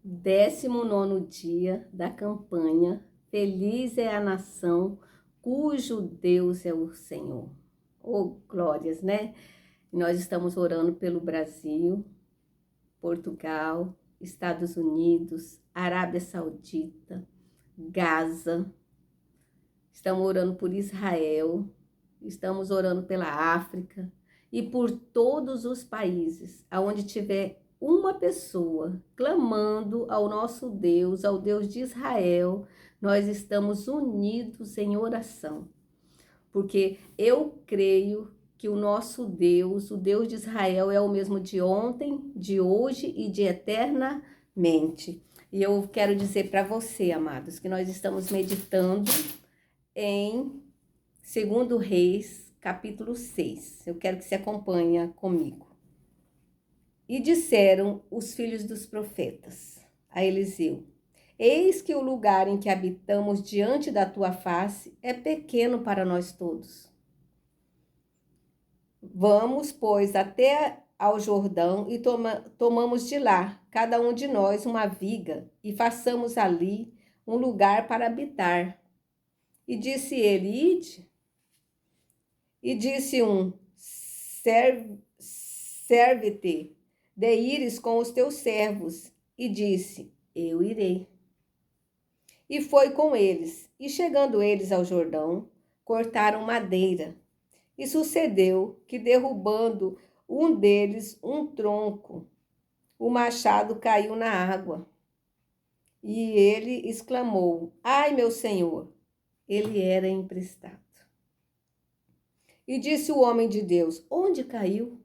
19º dia da campanha Feliz é a nação cujo Deus é o Senhor. Oh, glórias, né? Nós estamos orando pelo Brasil, Portugal, Estados Unidos, Arábia Saudita, Gaza. Estamos orando por Israel, estamos orando pela África e por todos os países aonde tiver uma pessoa clamando ao nosso Deus, ao Deus de Israel, nós estamos unidos em oração. Porque eu creio que o nosso Deus, o Deus de Israel, é o mesmo de ontem, de hoje e de eternamente. E eu quero dizer para você, amados, que nós estamos meditando em 2 Reis, capítulo 6. Eu quero que você acompanhe comigo. E disseram os filhos dos profetas a Eliseu: eis que o lugar em que habitamos diante da tua face é pequeno para nós todos. Vamos, pois, até ao Jordão e tomamos de lá, cada um de nós, uma viga, e façamos ali um lugar para habitar. E disse ele: ide. E disse um: serve-te de ires com os teus servos. E disse: eu irei. E foi com eles. E chegando eles ao Jordão, cortaram madeira. E sucedeu que, derrubando um deles um tronco, o machado caiu na água. E ele exclamou: ai, meu senhor! Ele era emprestado. E disse o homem de Deus: onde caiu?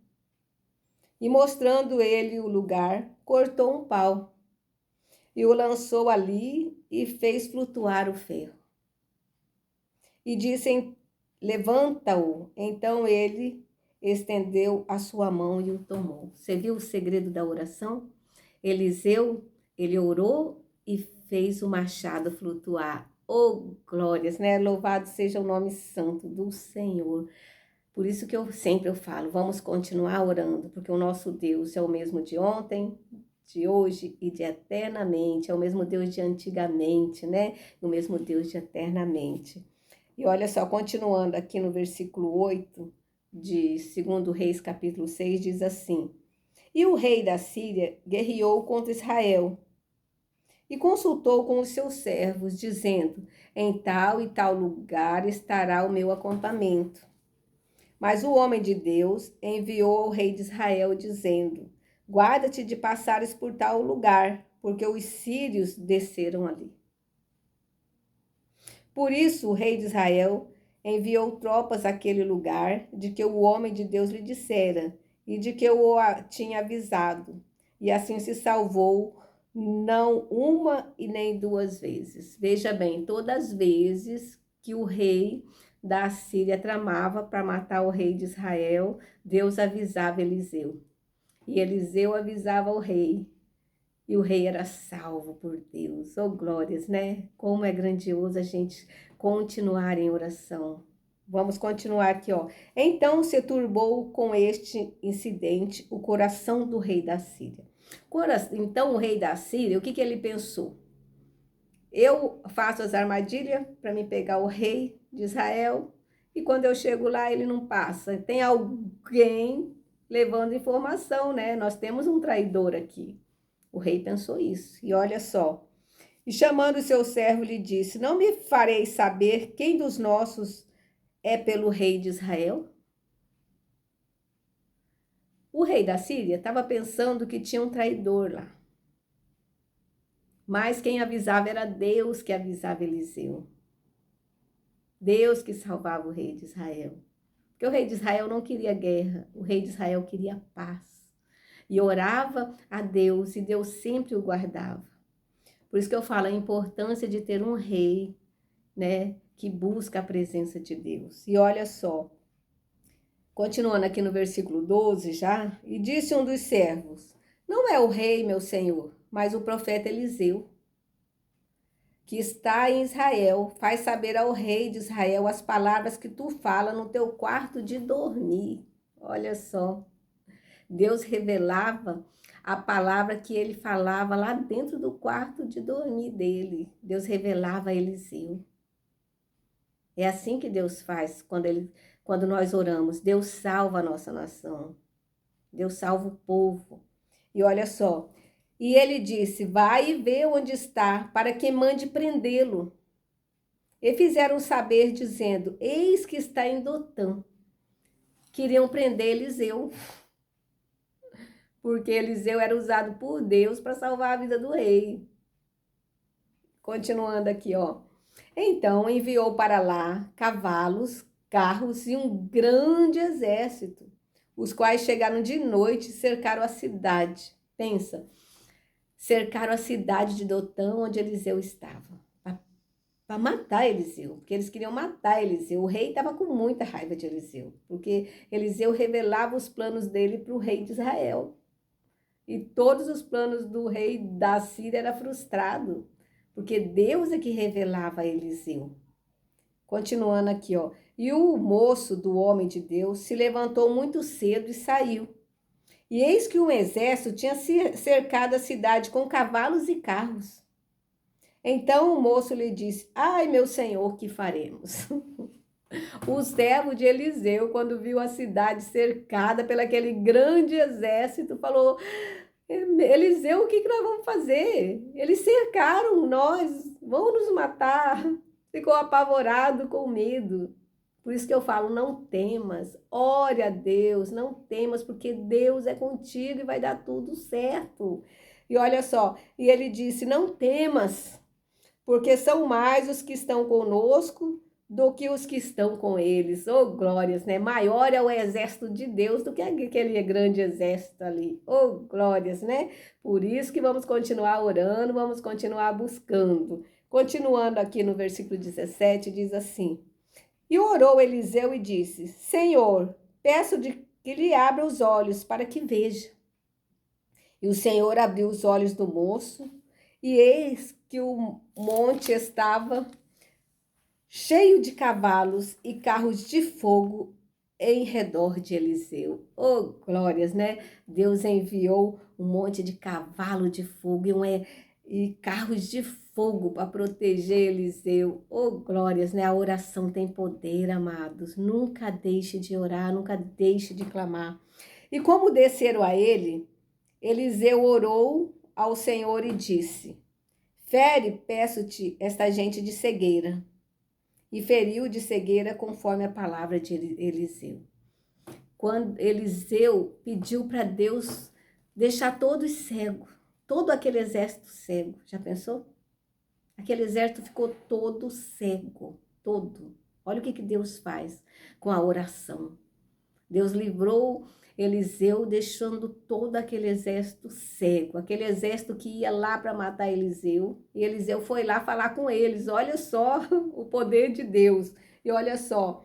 E mostrando ele o lugar, cortou um pau e o lançou ali e fez flutuar o ferro. E disse: levanta-o. Então ele estendeu a sua mão e o tomou. Você viu o segredo da oração? Eliseu, ele orou e fez o machado flutuar. Oh, glórias, né? Louvado seja o nome santo do Senhor. Por isso que eu sempre falo, vamos continuar orando, porque o nosso Deus é o mesmo de ontem, de hoje e de eternamente, é o mesmo Deus de antigamente, né? O mesmo Deus de eternamente. E olha só, continuando aqui no versículo 8 de 2 Reis, capítulo 6, diz assim: e o rei da Síria guerreou contra Israel e consultou com os seus servos, dizendo: em tal e tal lugar estará o meu acampamento. Mas o homem de Deus enviou ao rei de Israel, dizendo: guarda-te de passares por tal lugar, porque os sírios desceram ali. Por isso o rei de Israel enviou tropas àquele lugar, de que o homem de Deus lhe dissera, e de que eu o tinha avisado. E assim se salvou, não uma e nem duas vezes. Veja bem, todas as vezes que o rei da Síria tramava para matar o rei de Israel, Deus avisava Eliseu. E Eliseu avisava o rei. E o rei era salvo por Deus. Oh, glórias, né? Como é grandioso a gente continuar em oração. Vamos continuar aqui, ó. Então se turbou com este incidente o coração do rei da Síria. Então o rei da Síria, o que ele pensou? Eu faço as armadilhas para me pegar o rei de Israel e quando eu chego lá ele não passa. Tem alguém levando informação, né? Nós temos um traidor aqui. O rei pensou isso. E olha só. E chamando o seu servo lhe disse: não me fareis saber quem dos nossos é pelo rei de Israel? O rei da Síria estava pensando que tinha um traidor lá. Mas quem avisava era Deus que avisava Eliseu. Deus que salvava o rei de Israel. Porque o rei de Israel não queria guerra, o rei de Israel queria paz. E orava a Deus, e Deus sempre o guardava. Por isso que eu falo a importância de ter um rei, né, que busca a presença de Deus. E olha só, continuando aqui no versículo 12 já, e disse um dos servos: não é o rei, meu senhor, mas o profeta Eliseu, que está em Israel, faz saber ao rei de Israel as palavras que tu fala no teu quarto de dormir. Olha só, Deus revelava a palavra que ele falava lá dentro do quarto de dormir dele. Deus revelava a Eliseu. É assim que Deus faz quando nós oramos. Deus salva a nossa nação. Deus salva o povo. E olha só. E ele disse: vai e vê onde está, para que mande prendê-lo. E fizeram saber, dizendo: eis que está em Dotã. Queriam prender Eliseu, porque Eliseu era usado por Deus para salvar a vida do rei. Continuando aqui, ó. Então enviou para lá cavalos, carros e um grande exército, os quais chegaram de noite e cercaram a cidade. Pensa, cercaram a cidade de Dotã, onde Eliseu estava, para matar Eliseu, porque eles queriam matar Eliseu. O rei estava com muita raiva de Eliseu, porque Eliseu revelava os planos dele para o rei de Israel. E todos os planos do rei da Síria eram frustrados, porque Deus é que revelava a Eliseu. Continuando aqui, ó. E o moço do homem de Deus se levantou muito cedo e saiu. E eis que um exército tinha cercado a cidade com cavalos e carros. Então o moço lhe disse: ai, meu senhor, que faremos? O servo de Eliseu, quando viu a cidade cercada pelo aquele grande exército, falou: Eliseu, o que nós vamos fazer? Eles cercaram nós, vão nos matar. Ficou apavorado, com medo. Por isso que eu falo, não temas, ore a Deus, não temas, porque Deus é contigo e vai dar tudo certo. E olha só, e ele disse: não temas, porque são mais os que estão conosco do que os que estão com eles. Oh, glórias, né? Maior é o exército de Deus do que aquele grande exército ali. Oh, glórias, né? Por isso que vamos continuar orando, vamos continuar buscando. Continuando aqui no versículo 17, diz assim: e orou Eliseu e disse: Senhor, peço que lhe abra os olhos para que veja. E o Senhor abriu os olhos do moço, e eis que o monte estava cheio de cavalos e carros de fogo em redor de Eliseu. Oh, glórias, né? Deus enviou um monte de cavalo de fogo e carros de fogo para proteger Eliseu. Oh, glórias, né? A oração tem poder, amados. Nunca deixe de orar, nunca deixe de clamar. E como desceram a ele, Eliseu orou ao Senhor e disse: fere, peço-te, esta gente de cegueira. E feriu de cegueira conforme a palavra de Eliseu. Quando Eliseu pediu para Deus deixar todos cegos, todo aquele exército cego, já pensou? Aquele exército ficou todo cego, todo. Olha o que Deus faz com a oração. Deus livrou Eliseu, deixando todo aquele exército cego, aquele exército que ia lá para matar Eliseu, e Eliseu foi lá falar com eles. Olha só o poder de Deus. E olha só,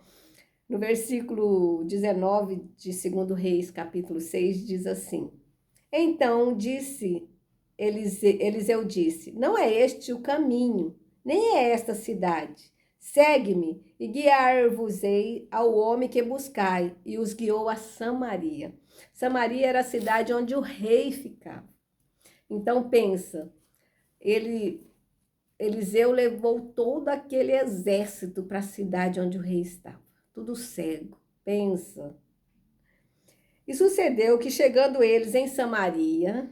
no versículo 19 de 2 Reis, capítulo 6, diz assim: então disse Eliseu disse: não é este o caminho, nem é esta cidade. Segue-me e guiar-vos-ei ao homem que buscai. E os guiou a Samaria. Samaria era a cidade onde o rei ficava. Então pensa, Eliseu levou todo aquele exército para a cidade onde o rei estava. Tudo cego. Pensa. E sucedeu que, chegando eles em Samaria,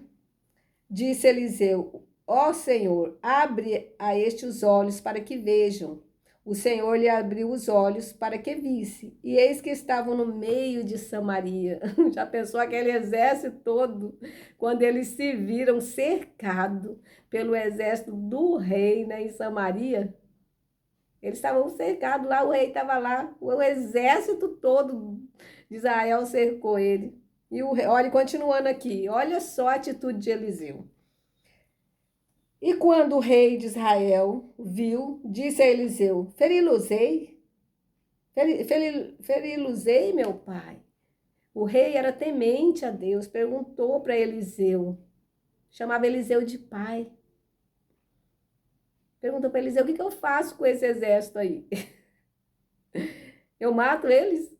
disse Eliseu: ó Senhor, abre a este os olhos para que vejam. O Senhor lhe abriu os olhos para que visse, e eis que estavam no meio de Samaria. Já pensou aquele exército todo? Quando eles se viram cercados pelo exército do rei, né, em Samaria, eles estavam cercados lá, o rei estava lá, o exército todo de Israel cercou ele. E olha, continuando aqui, olha só a atitude de Eliseu. E quando o rei de Israel viu, disse a Eliseu: feri-los-ei, feri-los-ei, meu pai. O rei era temente a Deus, perguntou para Eliseu, chamava Eliseu de pai. Perguntou para Eliseu: o que eu faço com esse exército aí? Eu mato eles?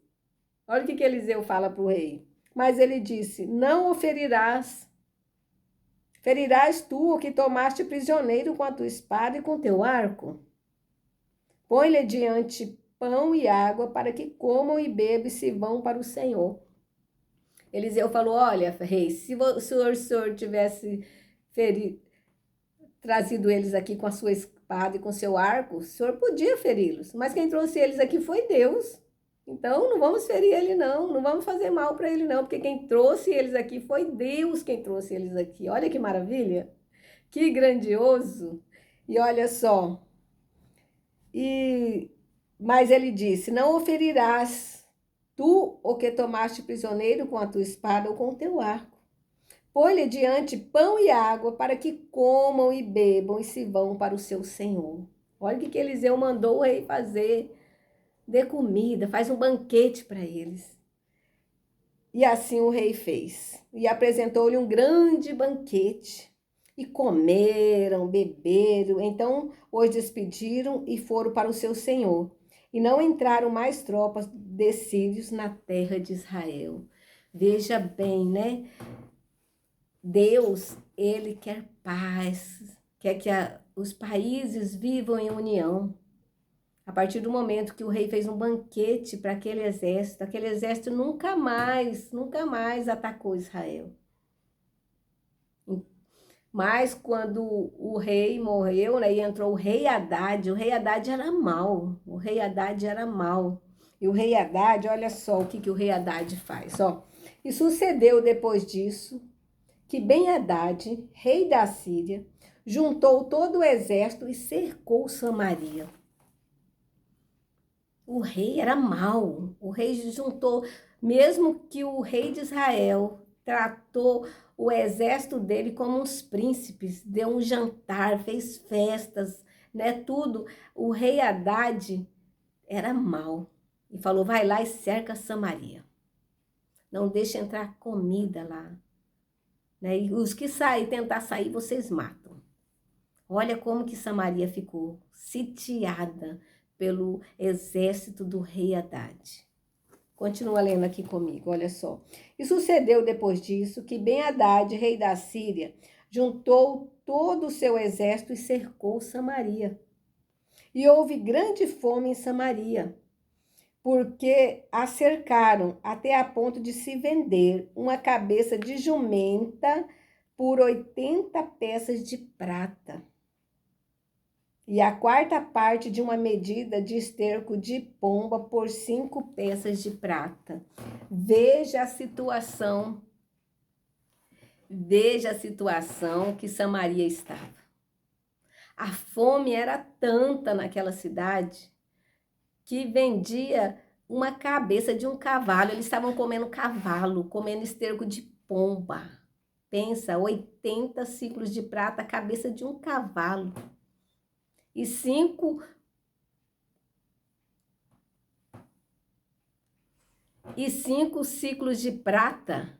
Olha o que Eliseu fala para o rei. Mas ele disse: não o ferirás, Ferirás tu o que tomaste prisioneiro com a tua espada e com teu arco? Põe-lhe diante pão e água para que comam e bebam e se vão para o Senhor. Eliseu falou, olha, rei, se o senhor tivesse trazido eles aqui com a sua espada e com seu arco, o senhor podia feri-los, mas quem trouxe eles aqui foi Deus. Então, não vamos ferir ele não, não vamos fazer mal para ele não, porque quem trouxe eles aqui foi Deus quem trouxe eles aqui. Olha que maravilha, que grandioso. E olha só, mas ele disse, não o ferirás tu o que tomaste prisioneiro com a tua espada ou com o teu arco. Põe-lhe diante pão e água para que comam e bebam e se vão para o seu senhor. Olha o que Eliseu mandou o rei fazer. Dê comida, faz um banquete para eles. E assim o rei fez. E apresentou-lhe um grande banquete. E comeram, beberam. Então os despediram e foram para o seu senhor. E não entraram mais tropas de sírios na terra de Israel. Veja bem, né? Deus, ele quer paz, quer que os países vivam em união. A partir do momento que o rei fez um banquete para aquele exército nunca mais atacou Israel. Mas quando o rei morreu, né, e entrou o rei Haddad era mau, E o rei Haddad, olha só o que o rei Haddad faz, ó. E sucedeu depois disso, que Ben-Hadad, rei da Síria, juntou todo o exército e cercou Samaria. O rei era mau, o rei juntou, mesmo que o rei de Israel tratou o exército dele como uns príncipes, deu um jantar, fez festas, né, tudo. O rei Haddad era mau e falou, vai lá e cerca Samaria. Não deixa entrar comida lá. Né? E os que tentar sair, vocês matam. Olha como que Samaria ficou sitiada pelo exército do rei Haddad. Continua lendo aqui comigo, olha só. E sucedeu depois disso que Ben-Hadad, rei da Síria, juntou todo o seu exército e cercou Samaria. E houve grande fome em Samaria, porque a cercaram até a ponto de se vender uma cabeça de jumenta por 80 peças de prata. E a quarta parte de uma medida de esterco de pomba por 5 peças de prata. Veja a situação que Samaria estava. A fome era tanta naquela cidade que vendia uma cabeça de um cavalo. Eles estavam comendo cavalo, comendo esterco de pomba. Pensa, 80 ciclos de prata, a cabeça de um cavalo. E 5 ciclos de prata,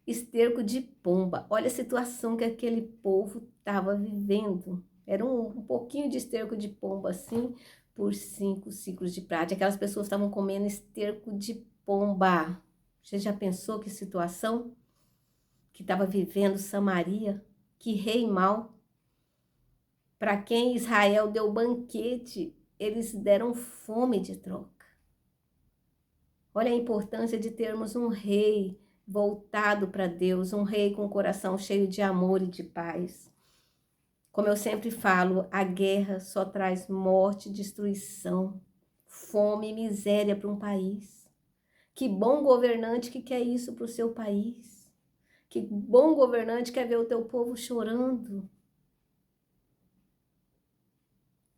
esterco de pomba. Olha a situação que aquele povo estava vivendo. Era um pouquinho de esterco de pomba assim, por 5 ciclos de prata. Aquelas pessoas estavam comendo esterco de pomba. Você já pensou que situação que estava vivendo Samaria? Que rei mau. Para quem Israel deu banquete, eles deram fome de troca. Olha a importância de termos um rei voltado para Deus, um rei com o coração cheio de amor e de paz. Como eu sempre falo, a guerra só traz morte, destruição, fome e miséria para um país. Que bom governante que quer isso para o seu país. Que bom governante quer ver o teu povo chorando.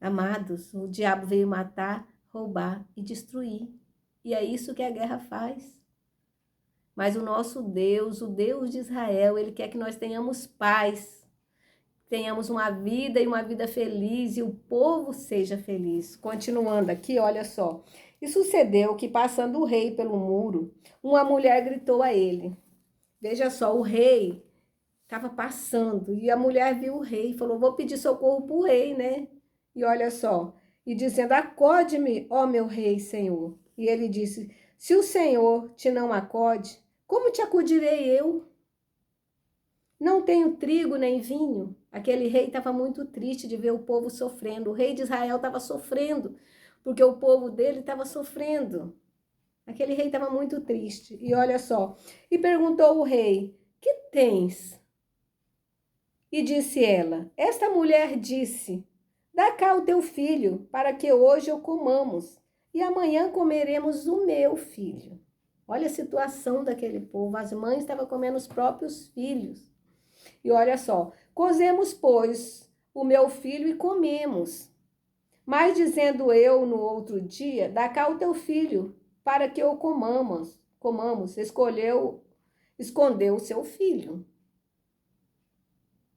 Amados, o diabo veio matar, roubar e destruir. E é isso que a guerra faz. Mas o nosso Deus, o Deus de Israel, ele quer que nós tenhamos paz, tenhamos uma vida e uma vida feliz e o povo seja feliz. Continuando aqui, olha só. E sucedeu que, passando o rei pelo muro, uma mulher gritou a ele. Veja só, o rei estava passando e a mulher viu o rei e falou, vou pedir socorro para o rei, né? E olha só, e dizendo, acode-me, ó meu rei, Senhor. E ele disse, se o Senhor te não acode, como te acudirei eu? Não tenho trigo nem vinho. Aquele rei estava muito triste de ver o povo sofrendo. O rei de Israel estava sofrendo, porque o povo dele estava sofrendo. Aquele rei estava muito triste. E olha só, e perguntou o rei, que tens? E disse ela, esta mulher disse, dá cá o teu filho, para que hoje o comamos, e amanhã comeremos o meu filho. Olha a situação daquele povo, as mães estavam comendo os próprios filhos. E olha só, cozemos, pois, o meu filho e comemos. Mas dizendo eu no outro dia, dá cá o teu filho, para que o comamos, escondeu o seu filho.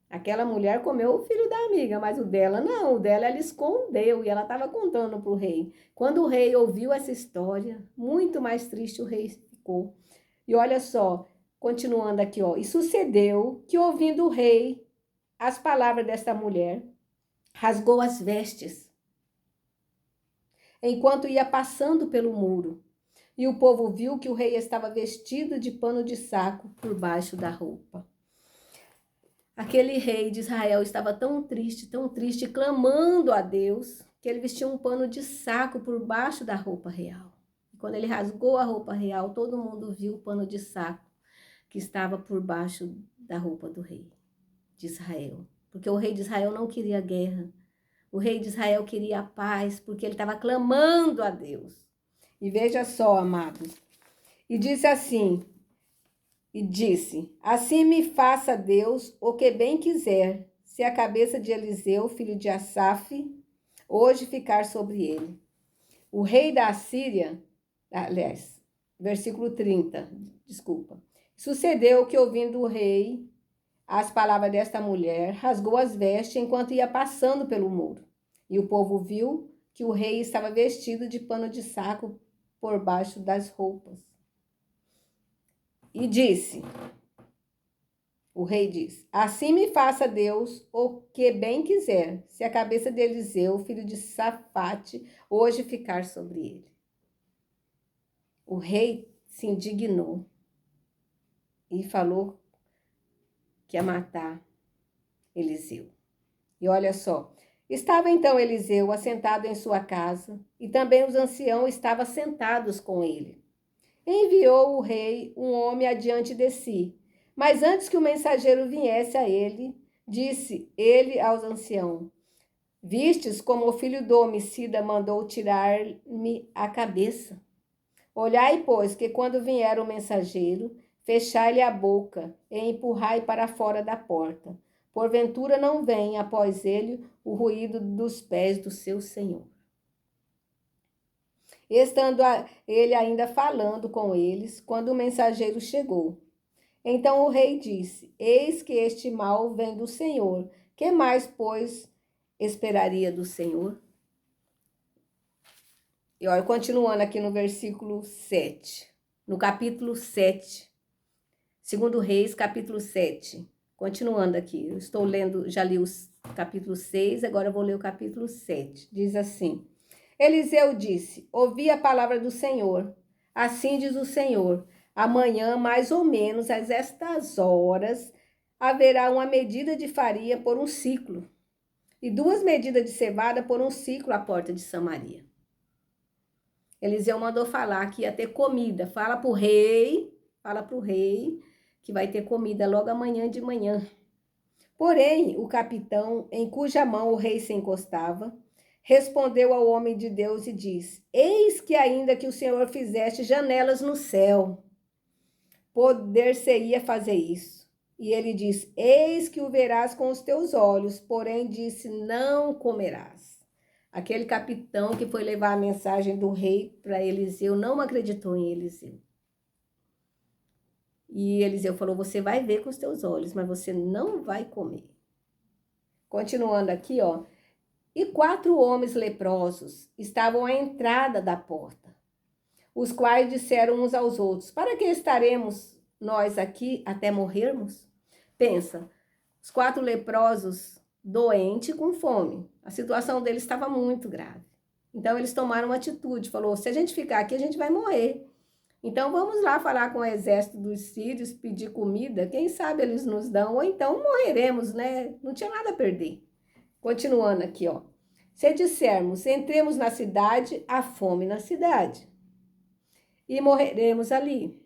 Aquela mulher comeu o filho da amiga, mas o dela não, o dela ela escondeu e ela estava contando para o rei. Quando o rei ouviu essa história, muito mais triste o rei ficou. E olha só, continuando aqui, ó. E sucedeu que, ouvindo o rei as palavras desta mulher, rasgou as vestes, enquanto ia passando pelo muro. E o povo viu que o rei estava vestido de pano de saco por baixo da roupa. Aquele rei de Israel estava tão triste, clamando a Deus, que ele vestia um pano de saco por baixo da roupa real. E quando ele rasgou a roupa real, todo mundo viu o pano de saco que estava por baixo da roupa do rei de Israel. Porque o rei de Israel não queria guerra. O rei de Israel queria a paz, porque ele estava clamando a Deus. E veja só, amados. E disse assim, assim me faça Deus o que bem quiser, se a cabeça de Eliseu, filho de Asaf, hoje ficar sobre ele. O rei da Assíria, aliás, versículo 30, desculpa. Sucedeu que, ouvindo o rei as palavras desta mulher, rasgou as vestes enquanto ia passando pelo muro. E o povo viu que o rei estava vestido de pano de saco por baixo das roupas. E o rei disse, assim me faça Deus o que bem quiser, se a cabeça de Eliseu, filho de Safate, hoje ficar sobre ele. O rei se indignou e falou que ia matar Eliseu. E olha só, estava então Eliseu assentado em sua casa, e também os anciãos estavam sentados com ele. Enviou o rei um homem adiante de si, mas antes que o mensageiro viesse a ele, disse ele aos anciãos, vistes como o filho do homicida mandou tirar-me a cabeça? Olhai, pois, que quando vier o mensageiro, fechai-lhe a boca e empurrai para fora da porta. Porventura não vem após ele o ruído dos pés do seu senhor. Estando ele ainda falando com eles, quando o mensageiro chegou. Então o rei disse, eis que este mal vem do Senhor. Que mais, pois, esperaria do Senhor? E olha, continuando aqui no versículo 7, no capítulo 7, 2 Reis, capítulo 7. Continuando aqui, eu estou lendo, já li o capítulo 6, agora eu vou ler o capítulo 7. Diz assim, Eliseu disse, ouvi a palavra do Senhor. Assim diz o Senhor, amanhã, mais ou menos, às estas horas, haverá uma medida de farinha por um ciclo, e 2 medidas de cevada por um ciclo à porta de Samaria. Eliseu mandou falar que ia ter comida. Fala para o rei que vai ter comida logo amanhã de manhã. Porém, o capitão, em cuja mão o rei se encostava, respondeu ao homem de Deus e disse, eis que ainda que o Senhor fizesse janelas no céu, poder-se-ia fazer isso. E ele disse, eis que o verás com os teus olhos, porém disse, não comerás. Aquele capitão que foi levar a mensagem do rei para Eliseu não acreditou em Eliseu. E Eliseu falou, você vai ver com os teus olhos, mas você não vai comer. Continuando aqui, ó. E 4 homens leprosos estavam à entrada da porta, os quais disseram uns aos outros, para que estaremos nós aqui até morrermos? Pensa, os 4 leprosos doentes com fome. A situação deles estava muito grave. Então eles tomaram uma atitude, falou, se a gente ficar aqui, a gente vai morrer. Então vamos lá falar com o exército dos sírios, pedir comida, quem sabe eles nos dão, ou então morreremos, né? Não tinha nada a perder. Continuando aqui, ó. Se dissermos, entremos na cidade, há fome na cidade, e morreremos ali.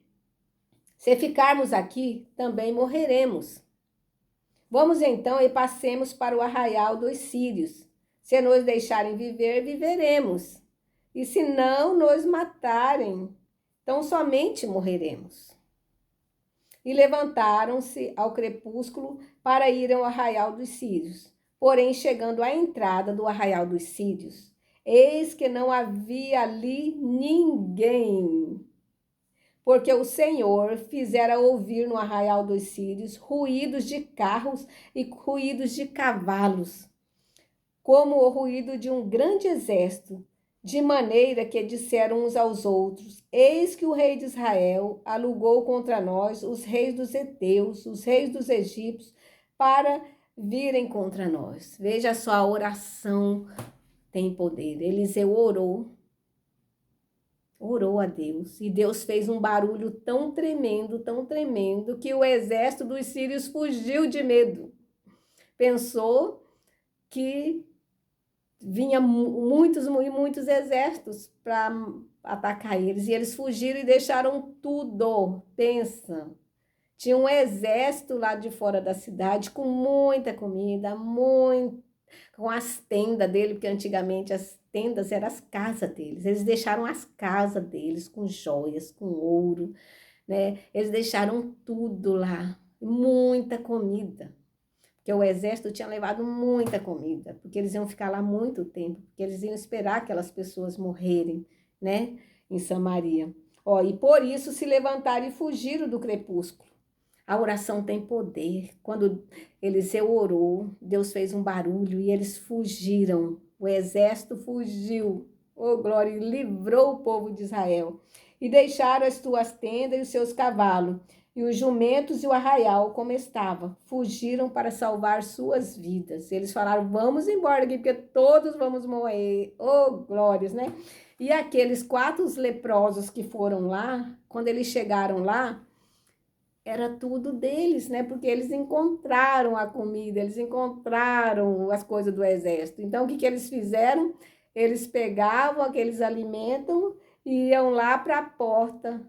Se ficarmos aqui, também morreremos. Vamos então e passemos para o arraial dos sírios. Se nos deixarem viver, viveremos. E se não nos matarem, então somente morreremos. E levantaram-se ao crepúsculo para ir ao arraial dos sírios. Porém, chegando à entrada do arraial dos sírios, eis que não havia ali ninguém, porque o Senhor fizera ouvir no arraial dos sírios ruídos de carros e ruídos de cavalos, como o ruído de um grande exército, de maneira que disseram uns aos outros: eis que o rei de Israel alugou contra nós os reis dos heteus, os reis dos egípcios, para virem contra nós. Veja só, a oração tem poder. Eliseu orou a Deus, e Deus fez um barulho tão tremendo, que o exército dos sírios fugiu de medo. Pensou que vinha muitos exércitos para atacar eles, e eles fugiram e deixaram tudo. Pensa, tinha um exército lá de fora da cidade com muita comida, com as tendas dele, porque antigamente as tendas eram as casas deles. Eles deixaram as casas deles com joias, com ouro, né? Eles deixaram tudo lá, muita comida. Porque o exército tinha levado muita comida, porque eles iam ficar lá muito tempo, porque eles iam esperar aquelas pessoas morrerem, né, em Samaria. Ó, e por isso se levantaram e fugiram do crepúsculo. A oração tem poder. Quando Eliseu orou, Deus fez um barulho e eles fugiram. O exército fugiu. Oh, glória! E livrou o povo de Israel. E deixaram as suas tendas e os seus cavalos, e os jumentos e o arraial como estava. Fugiram para salvar suas vidas. Eles falaram: vamos embora aqui, porque todos vamos morrer. Oh, glórias, né? E aqueles 4 leprosos que foram lá, quando eles chegaram lá, era tudo deles, né? Porque eles encontraram a comida, eles encontraram as coisas do exército. Então, o que eles fizeram? Eles pegavam aqueles alimentos e iam lá para a porta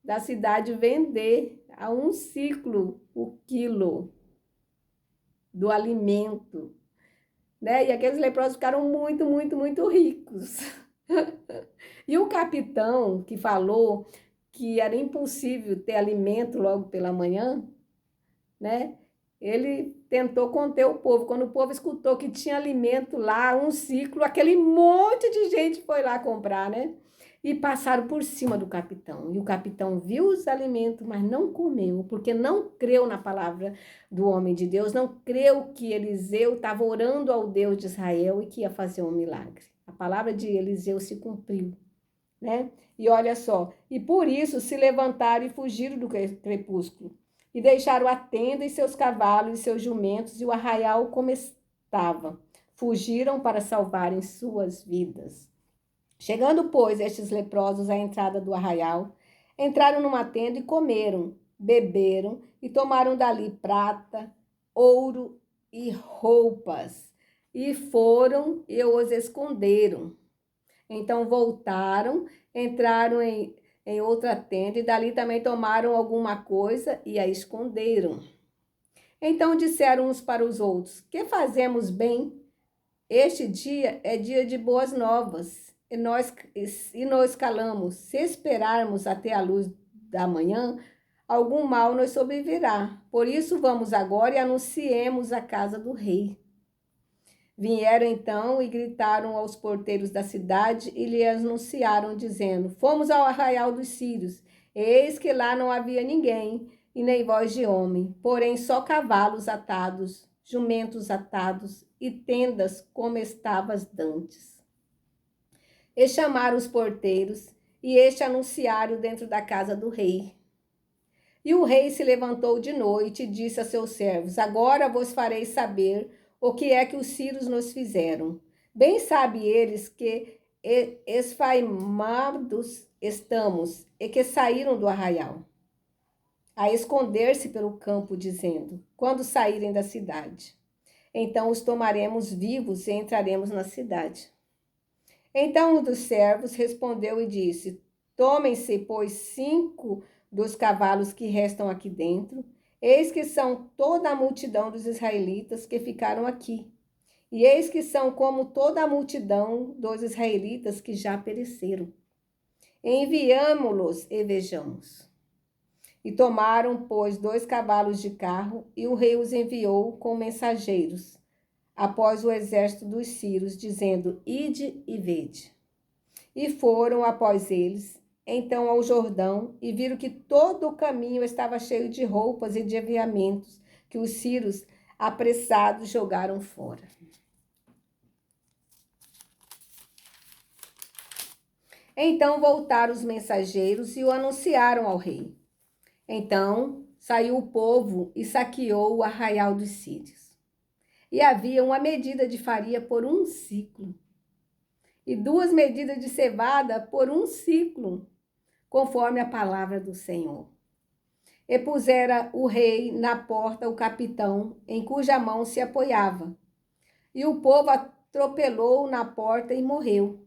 da cidade vender a 1 ciclo o quilo do alimento, né? E aqueles leprosos ficaram muito ricos. E o capitão que falou que era impossível ter alimento logo pela manhã, né? Ele tentou conter o povo. Quando o povo escutou que tinha alimento lá, 1 ciclo, aquele monte de gente foi lá comprar, né? E passaram por cima do capitão. E o capitão viu os alimentos, mas não comeu, porque não creu na palavra do homem de Deus, não creu que Eliseu estava orando ao Deus de Israel e que ia fazer um milagre. A palavra de Eliseu se cumpriu, né? E olha só, e por isso se levantaram e fugiram do crepúsculo, e deixaram a tenda e seus cavalos e seus jumentos e o arraial como estava. Fugiram para salvarem suas vidas. Chegando, pois, estes leprosos à entrada do arraial, entraram numa tenda e comeram, beberam e tomaram dali prata, ouro e roupas, e foram e os esconderam. Então voltaram, entraram em outra tenda e dali também tomaram alguma coisa e a esconderam. Então disseram uns para os outros: que fazemos bem? Este dia é dia de boas novas e nós calamos. Se esperarmos até a luz da manhã, algum mal nos sobrevirá. Por isso vamos agora e anunciemos a casa do rei. Vieram então e gritaram aos porteiros da cidade e lhe anunciaram, dizendo: fomos ao arraial dos sírios, eis que lá não havia ninguém, e nem voz de homem, porém só cavalos atados, jumentos atados e tendas como estavas dantes. E chamaram os porteiros, e este anunciaram dentro da casa do rei. E o rei se levantou de noite e disse a seus servos: agora vos farei saber o que é que os sírios nos fizeram. Bem sabe eles que esfaimados estamos, e que saíram do arraial, a esconder-se pelo campo, dizendo: quando saírem da cidade, então os tomaremos vivos e entraremos na cidade. Então um dos servos respondeu e disse: tomem-se, pois, 5 dos cavalos que restam aqui dentro, eis que são toda a multidão dos israelitas que ficaram aqui, e eis que são como toda a multidão dos israelitas que já pereceram. Enviamo-los e vejamos. E tomaram, pois, 2 cavalos de carro, e o rei os enviou com mensageiros, após o exército dos sírios, dizendo: ide e vede. E foram após eles, então ao Jordão, e viram que todo o caminho estava cheio de roupas e de aviamentos, que os sírios, apressados, jogaram fora. Então voltaram os mensageiros e o anunciaram ao rei. Então saiu o povo e saqueou o arraial dos sírios. E havia uma medida de farinha por 1 siclo, e 2 medidas de cevada por 1 siclo, conforme a palavra do Senhor. E pusera o rei na porta o capitão, em cuja mão se apoiava. E o povo atropelou na porta e morreu.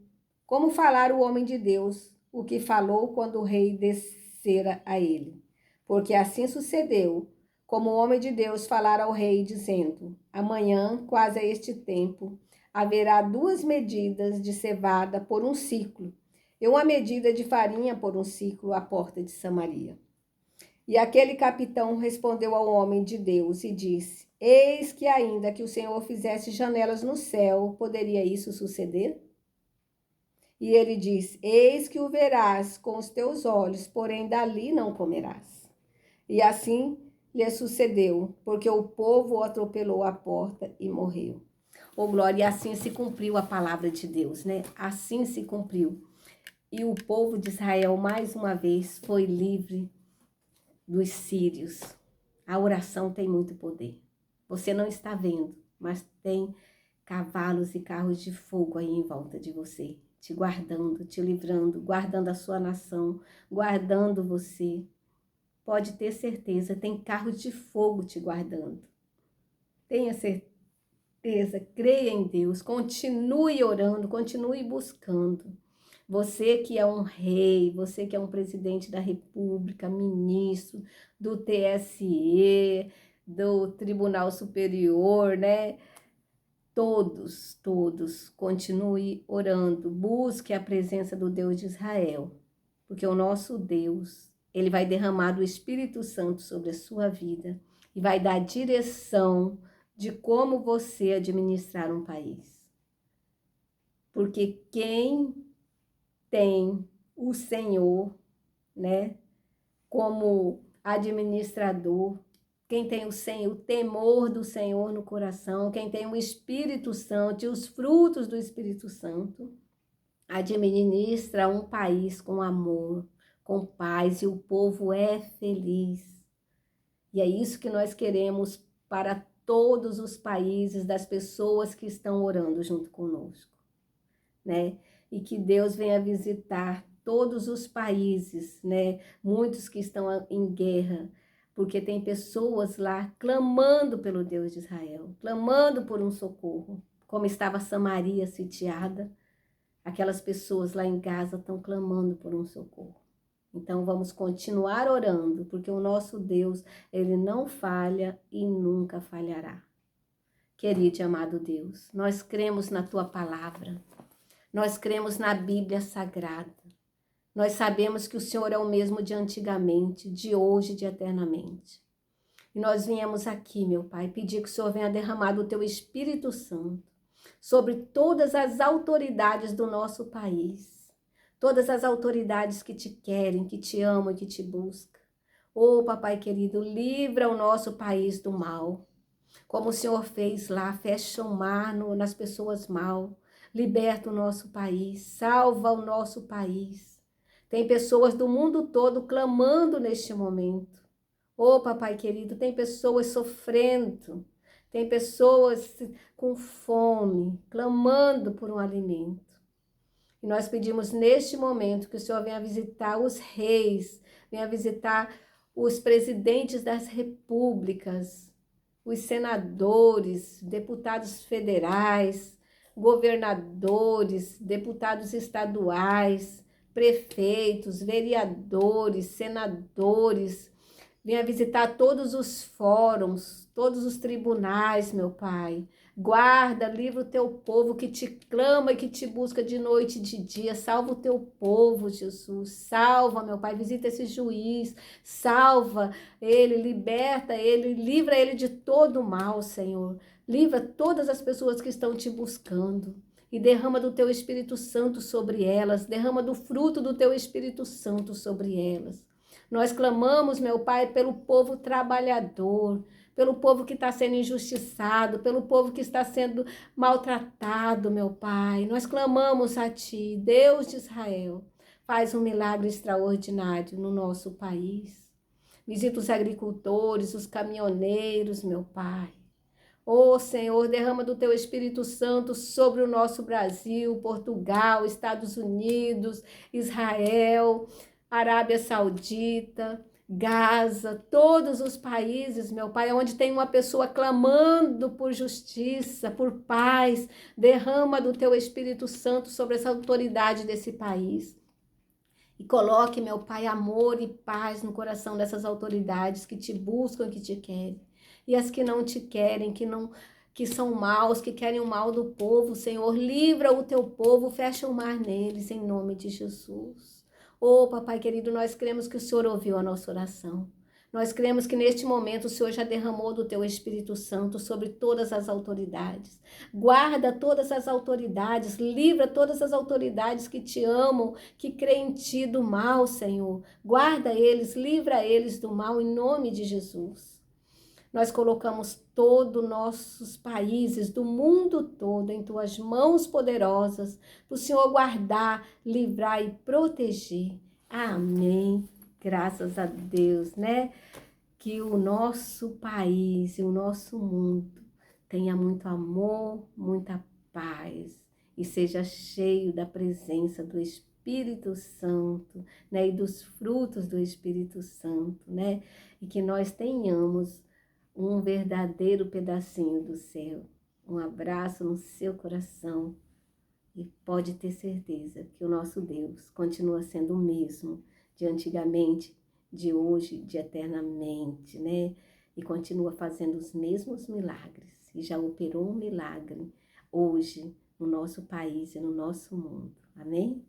Como falara o homem de Deus, o que falou quando o rei descera a ele. Porque assim sucedeu, como o homem de Deus falara ao rei, dizendo: amanhã, quase a este tempo, haverá 2 medidas de cevada por 1 siclo, e 1 medida de farinha por 1 siclo à porta de Samaria. E aquele capitão respondeu ao homem de Deus e disse: eis que ainda que o Senhor fizesse janelas no céu, poderia isso suceder? E ele diz: eis que o verás com os teus olhos, porém dali não comerás. E assim lhe sucedeu, porque o povo o atropelou à porta e morreu. Oh, glória, e assim se cumpriu a palavra de Deus, né? Assim se cumpriu. E o povo de Israel, mais uma vez, foi livre dos sírios. A oração tem muito poder. Você não está vendo, mas tem cavalos e carros de fogo aí em volta de você, te guardando, te livrando, guardando a sua nação, guardando você. Pode ter certeza, tem carros de fogo te guardando. Tenha certeza, creia em Deus, continue orando, continue buscando. Você que é um rei, você que é um presidente da República, ministro do TSE, do Tribunal Superior, né? Todos, continue orando, busque a presença do Deus de Israel, porque o nosso Deus, ele vai derramar do Espírito Santo sobre a sua vida e vai dar direção de como você administrar um país. Porque quem tem o Senhor, né, como administrador, quem tem o temor do Senhor no coração, quem tem o Espírito Santo e os frutos do Espírito Santo, administra um país com amor, com paz, e o povo é feliz. E é isso que nós queremos para todos os países, das pessoas que estão orando junto conosco, né? E que Deus venha visitar todos os países, né? Muitos que estão em guerra, porque tem pessoas lá clamando pelo Deus de Israel, clamando por um socorro, como estava Samaria sitiada. Aquelas pessoas lá em Gaza estão clamando por um socorro. Então vamos continuar orando, porque o nosso Deus, ele não falha e nunca falhará. Querido e amado Deus, nós cremos na tua palavra, nós cremos na Bíblia Sagrada. Nós sabemos que o Senhor é o mesmo de antigamente, de hoje e de eternamente. E nós viemos aqui, meu Pai, pedir que o Senhor venha derramar do teu Espírito Santo sobre todas as autoridades do nosso país. Todas as autoridades que te querem, que te amam e que te buscam. Oh, papai querido, livra o nosso país do mal. Como o Senhor fez lá, fecha o mar nas pessoas mal. Liberta o nosso país, salva o nosso país. Tem pessoas do mundo todo clamando neste momento. Oh, papai querido, tem pessoas sofrendo. Tem pessoas com fome, clamando por um alimento. E nós pedimos neste momento que o Senhor venha visitar os reis, venha visitar os presidentes das repúblicas, os senadores, deputados federais, governadores, deputados estaduais, prefeitos, vereadores, senadores. Venha visitar todos os fóruns, todos os tribunais, meu Pai. Guarda, livra o teu povo que te clama e que te busca de noite e de dia. Salva o teu povo, Jesus. Salva, meu Pai. Visita esse juiz. Salva ele, liberta ele, livra ele de todo o mal, Senhor. Livra todas as pessoas que estão te buscando. E derrama do teu Espírito Santo sobre elas. Derrama do fruto do teu Espírito Santo sobre elas. Nós clamamos, meu Pai, pelo povo trabalhador, pelo povo que está sendo injustiçado, pelo povo que está sendo maltratado, meu Pai. Nós clamamos a Ti, Deus de Israel. Faz um milagre extraordinário no nosso país. Visita os agricultores, os caminhoneiros, meu Pai. Ô Senhor, derrama do Teu Espírito Santo sobre o nosso Brasil, Portugal, Estados Unidos, Israel, Arábia Saudita, Gaza, todos os países, meu Pai, onde tem uma pessoa clamando por justiça, por paz, derrama do Teu Espírito Santo sobre essa autoridade desse país. E coloque, meu Pai, amor e paz no coração dessas autoridades que te buscam, que te querem. E as que não te querem, que são maus, que querem o mal do povo, Senhor, livra o teu povo, fecha o mar neles, em nome de Jesus. Oh, papai querido, nós cremos que o Senhor ouviu a nossa oração. Nós cremos que neste momento o Senhor já derramou do teu Espírito Santo sobre todas as autoridades. Guarda todas as autoridades, livra todas as autoridades que te amam, que creem em ti do mal, Senhor. Guarda eles, livra eles do mal em nome de Jesus. Nós colocamos todos os nossos países, do mundo todo, em tuas mãos poderosas, para o Senhor guardar, livrar e proteger. Amém. Graças a Deus, né? Que o nosso país e o nosso mundo tenha muito amor, muita paz e seja cheio da presença do Espírito Santo, né? E dos frutos do Espírito Santo, né? E que nós tenhamos um verdadeiro pedacinho do céu. Um abraço no seu coração e pode ter certeza que o nosso Deus continua sendo o mesmo de antigamente, de hoje, de eternamente, né? E continua fazendo os mesmos milagres. E já operou um milagre hoje no nosso país e no nosso mundo. Amém?